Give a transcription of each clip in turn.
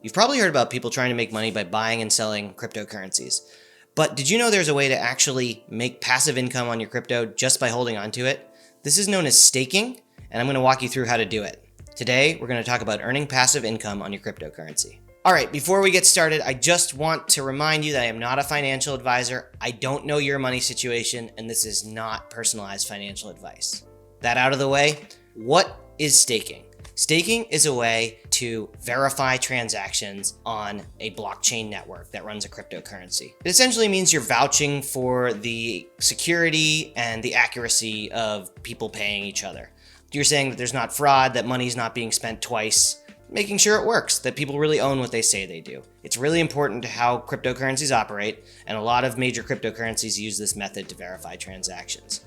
You've probably heard about people trying to make money by buying and selling cryptocurrencies. But did you know there's a way to actually make passive income on your crypto just by holding on to it? This is known as staking, and I'm going to walk you through how to do it. Today, we're going to talk about earning passive income on your cryptocurrency. All right, before we get started, I just want to remind you that I am not a financial advisor. I don't know your money situation, and this is not personalized financial advice. That out of the way, what is staking? Staking is a way to verify transactions on a blockchain network that runs a cryptocurrency. It essentially means you're vouching for the security and the accuracy of people paying each other. You're saying that there's not fraud, that money's not being spent twice, making sure it works, that people really own what they say they do. It's really important to how cryptocurrencies operate, and a lot of major cryptocurrencies use this method to verify transactions.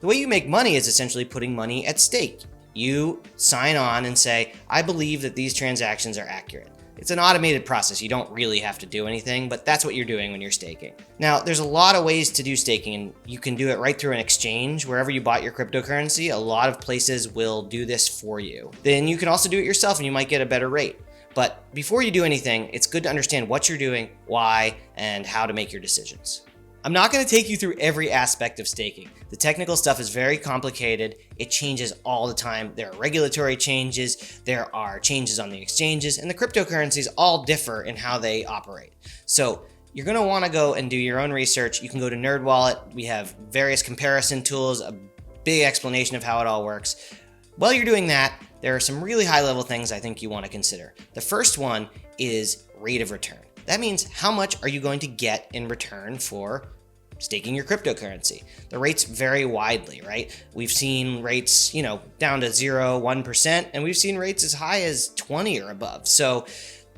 The way you make money is essentially putting money at stake. You sign on and say, I believe that these transactions are accurate. It's an automated process. You don't really have to do anything, but that's what you're doing when you're staking. Now, there's a lot of ways to do staking, and you can do it right through an exchange. Wherever you bought your cryptocurrency, a lot of places will do this for you. Then you can also do it yourself, and you might get a better rate. But before you do anything, it's good to understand what you're doing, why, and how to make your decisions. I'm not going to take you through every aspect of staking. The technical stuff is very complicated. It changes all the time. There are regulatory changes, there are changes on the exchanges, and the cryptocurrencies all differ in how they operate. So you're going to want to go and do your own research. You can go to NerdWallet. We have various comparison tools, a big explanation of how it all works. While you're doing that, there are some really high-level things I think you want to consider. The first one is rate of return. That means how much are you going to get in return for staking your cryptocurrency. The rates vary widely, right? We've seen rates, down to 0, 1%, and we've seen rates as high as 20 or above. So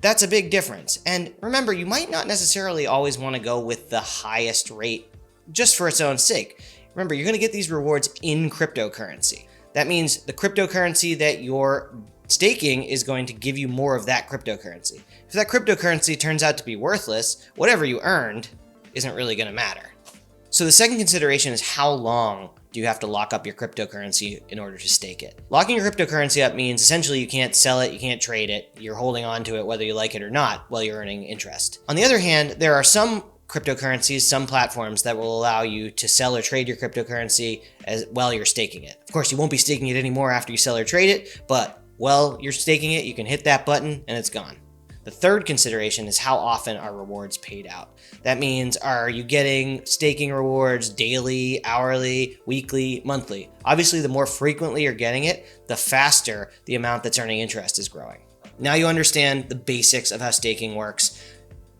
that's a big difference. And remember, you might not necessarily always want to go with the highest rate just for its own sake. Remember, you're going to get these rewards in cryptocurrency. That means the cryptocurrency that you're staking is going to give you more of that cryptocurrency. If that cryptocurrency turns out to be worthless, whatever you earned isn't really going to matter. So the second consideration is how long do you have to lock up your cryptocurrency in order to stake it? Locking your cryptocurrency up means essentially you can't sell it, you can't trade it, you're holding on to it whether you like it or not while you're earning interest. On the other hand, there are some cryptocurrencies, some platforms that will allow you to sell or trade your cryptocurrency while you're staking it. Of course, you won't be staking it anymore after you sell or trade it, but while you're staking it, you can hit that button and it's gone. The third consideration is how often are rewards paid out. That means, are you getting staking rewards daily, hourly, weekly, monthly? Obviously, the more frequently you're getting it, the faster the amount that's earning interest is growing. Now you understand the basics of how staking works.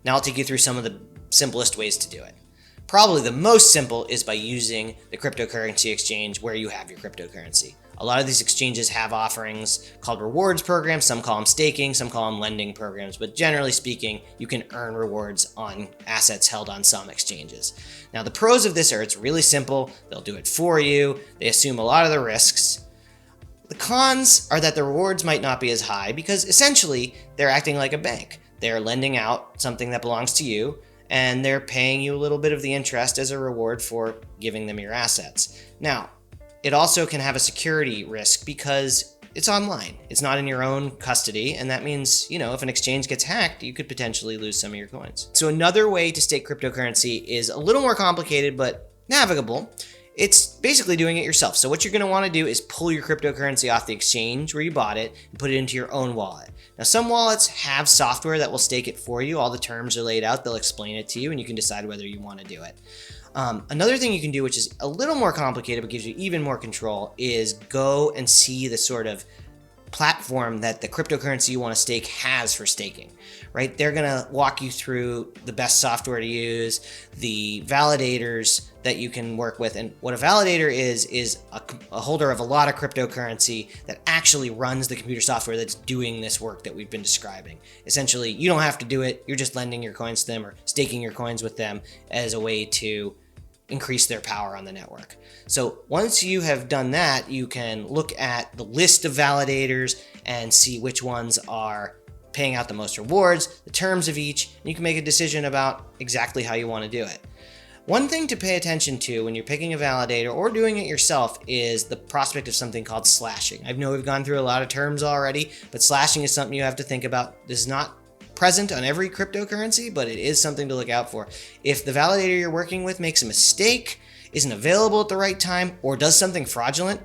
Now I'll take you through some of the simplest ways to do it. Probably the most simple is by using the cryptocurrency exchange where you have your cryptocurrency. A lot of these exchanges have offerings called rewards programs. Some call them staking, some call them lending programs, but generally speaking, you can earn rewards on assets held on some exchanges. Now, the pros of this are it's really simple. They'll do it for you. They assume a lot of the risks. The cons are that the rewards might not be as high because essentially they're acting like a bank. They're lending out something that belongs to you, and they're paying you a little bit of the interest as a reward for giving them your assets. Now, it also can have a security risk because it's online. It's not in your own custody, and that means, if an exchange gets hacked, you could potentially lose some of your coins. So another way to stake cryptocurrency is a little more complicated, but navigable. It's basically doing it yourself. So what you're going to want to do is pull your cryptocurrency off the exchange where you bought it and put it into your own wallet. Now, some wallets have software that will stake it for you. All the terms are laid out. They'll explain it to you, and you can decide whether you want to do it. Another thing you can do, which is a little more complicated but gives you even more control, is go and see the sort of platform that the cryptocurrency you want to stake has for staking, right? They're going to walk you through the best software to use, the validators that you can work with. And what a validator is a holder of a lot of cryptocurrency that actually runs the computer software that's doing this work that we've been describing. Essentially, you don't have to do it. You're just lending your coins to them or staking your coins with them as a way to increase their power on the network. So once you have done that, you can look at the list of validators and see which ones are paying out the most rewards, the terms of each, and you can make a decision about exactly how you want to do it. One thing to pay attention to when you're picking a validator or doing it yourself is the prospect of something called slashing. I know we've gone through a lot of terms already, but slashing is something you have to think about. This is not present on every cryptocurrency, but it is something to look out for. If the validator you're working with makes a mistake, isn't available at the right time, or does something fraudulent,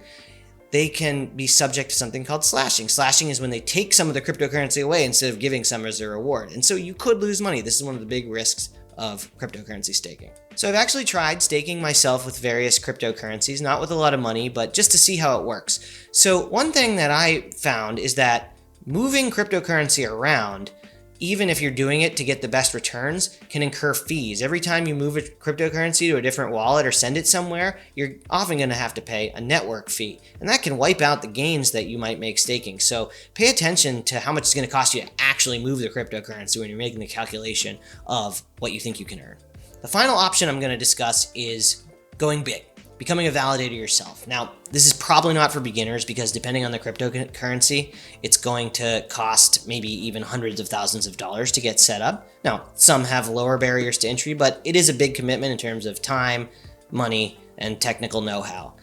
they can be subject to something called slashing. Slashing is when they take some of the cryptocurrency away instead of giving some as a reward. And so you could lose money. This is one of the big risks of cryptocurrency staking. So I've actually tried staking myself with various cryptocurrencies, not with a lot of money, but just to see how it works. So one thing that I found is that moving cryptocurrency around, even if you're doing it to get the best returns, can incur fees. Every time you move a cryptocurrency to a different wallet or send it somewhere, you're often going to have to pay a network fee. And that can wipe out the gains that you might make staking. So pay attention to how much it's going to cost you to actually move the cryptocurrency when you're making the calculation of what you think you can earn. The final option I'm going to discuss is going big, becoming a validator yourself. Now, this is probably not for beginners because depending on the cryptocurrency, it's going to cost maybe even hundreds of thousands of dollars to get set up. Now, some have lower barriers to entry, but it is a big commitment in terms of time, money, and technical know-how.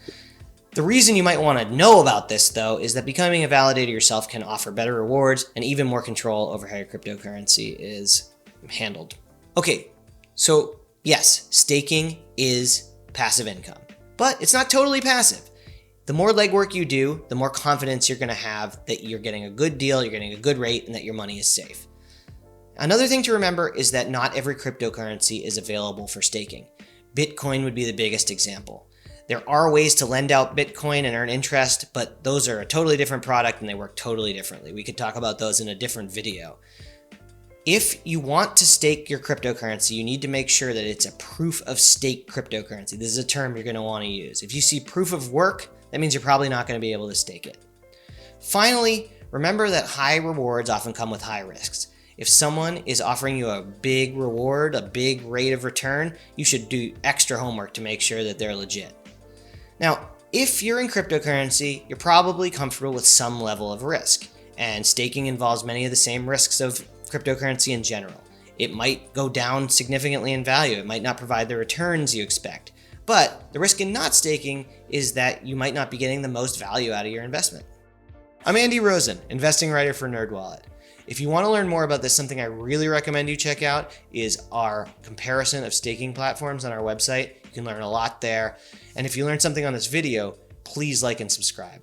The reason you might want to know about this, though, is that becoming a validator yourself can offer better rewards and even more control over how your cryptocurrency is handled. Okay, so yes, staking is passive income. But it's not totally passive. The more legwork you do, the more confidence you're going to have that you're getting a good deal, you're getting a good rate, and that your money is safe. Another thing to remember is that not every cryptocurrency is available for staking. Bitcoin would be the biggest example. There are ways to lend out Bitcoin and earn interest, but those are a totally different product and they work totally differently. We could talk about those in a different video. If you want to stake your cryptocurrency, you need to make sure that it's a proof of stake cryptocurrency. This is a term you're going to want to use. If you see proof of work, that means you're probably not going to be able to stake it. Finally, remember that high rewards often come with high risks. If someone is offering you a big reward, a big rate of return, you should do extra homework to make sure that they're legit. Now, if you're in cryptocurrency, you're probably comfortable with some level of risk, and staking involves many of the same risks of cryptocurrency in general. It might go down significantly in value. It might not provide the returns you expect. But the risk in not staking is that you might not be getting the most value out of your investment. I'm Andy Rosen, investing writer for NerdWallet. If you want to learn more about this, something I really recommend you check out is our comparison of staking platforms on our website. You can learn a lot there. And if you learned something on this video, please like and subscribe.